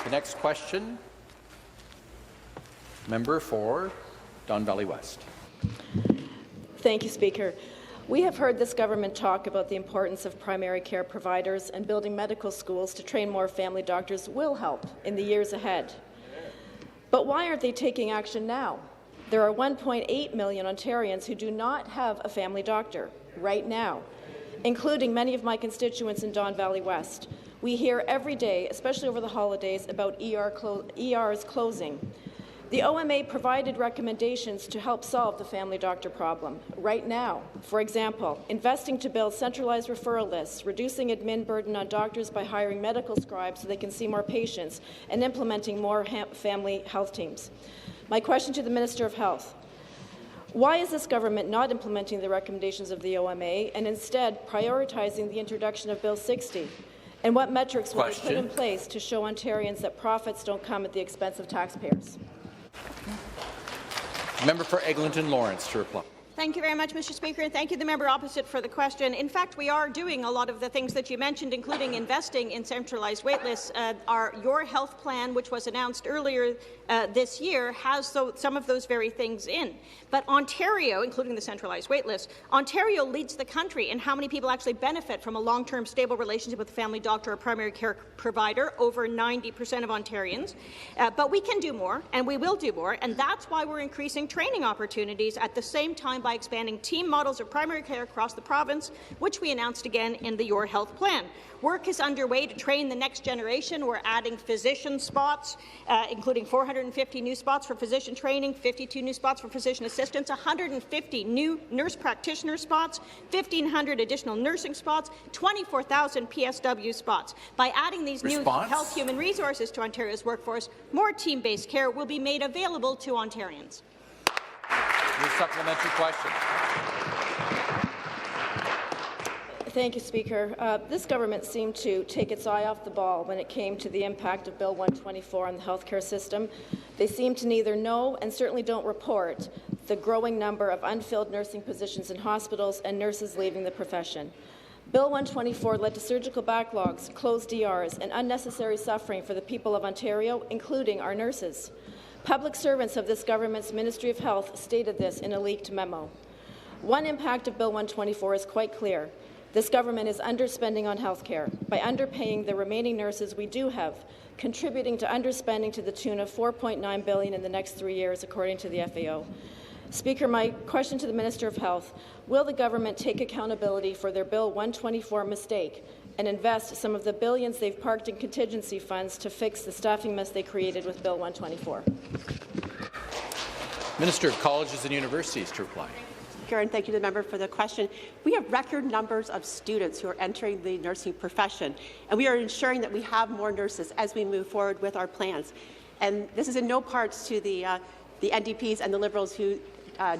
The next question, member for Don Valley West. Thank you, Speaker. We have heard this government talk about the importance of primary care providers, and building medical schools to train more family doctors will help in the years ahead. But why aren't they taking action now? There are 1.8 million Ontarians who do not have a family doctor right now, including many of my constituents in Don Valley West. We hear every day, especially over the holidays, about ERs closing. The OMA provided recommendations to help solve the family doctor problem right now. For example, investing to build centralized referral lists, reducing admin burden on doctors by hiring medical scribes so they can see more patients, and implementing more family health teams. My question to the Minister of Health: why is this government not implementing the recommendations of the OMA and instead prioritizing the introduction of Bill 60? And what metrics will be put in place to show Ontarians that profits don't come at the expense of taxpayers? Member for Eglinton Lawrence to reply. Thank you very much, Mr. Speaker, and thank you, the member opposite, for the question. In fact, we are doing a lot of the things that you mentioned, including investing in centralized waitlists. Our Your Health plan, which was announced earlier this year, has some of those very things in. But Ontario, including the centralized waitlist, Ontario leads the country in how many people actually benefit from a long-term stable relationship with a family doctor or primary care provider, over 90% of Ontarians. But we can do more, and we will do more, and that's why we're increasing training opportunities at the same time by expanding team models of primary care across the province, which we announced again in the Your Health plan. Work is underway to train the next generation. We're adding physician spots, including 450 new spots for physician training, 52 new spots for physician assistants, 150 new nurse practitioner spots, 1,500 additional nursing spots, 24,000 PSW spots. By adding these new health human resources to Ontario's workforce, more team-based care will be made available to Ontarians. Your supplementary question. Thank you, Speaker. This government seemed to take its eye off the ball when it came to the impact of Bill 124 on the healthcare system. They seem to neither know and certainly don't report the growing number of unfilled nursing positions in hospitals and nurses leaving the profession. Bill 124 led to surgical backlogs, closed ERs, and unnecessary suffering for the people of Ontario, including our nurses. Public servants of this government's Ministry of Health stated this in a leaked memo. One impact of Bill 124 is quite clear. This government is underspending on health care by underpaying the remaining nurses we do have, contributing to underspending to the tune of $4.9 billion in the next 3 years, according to the FAO. Speaker, my question to the Minister of Health: will the government take accountability for their Bill 124 mistake and invest some of the billions they've parked in contingency funds to fix the staffing mess they created with Bill 124? Minister of Colleges and Universities to reply. And thank you to the member for the question. We have record numbers of students who are entering the nursing profession, and we are ensuring that we have more nurses as we move forward with our plans. And this is in no parts to the NDPs and the Liberals who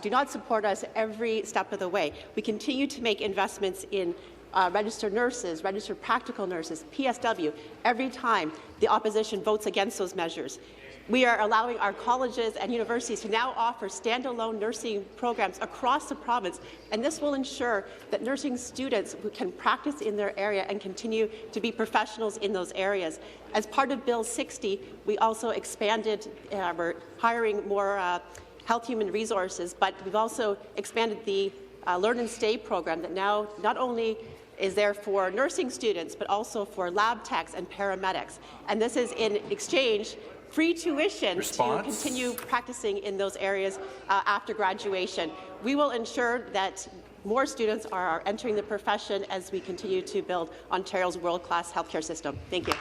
do not support us every step of the way. We continue to make investments in registered nurses, registered practical nurses, PSW, every time the opposition votes against those measures. We are allowing our colleges and universities to now offer standalone nursing programs across the province, and this will ensure that nursing students can practice in their area and continue to be professionals in those areas. As part of Bill 60, we also expanded, we're hiring more health human resources, but we've also expanded the Learn and Stay program that now not only is there for nursing students, but also for lab techs and paramedics. And this is in exchange free tuition to continue practicing in those areas after graduation. We will ensure that more students are entering the profession as we continue to build Ontario's world-class healthcare system. Thank you.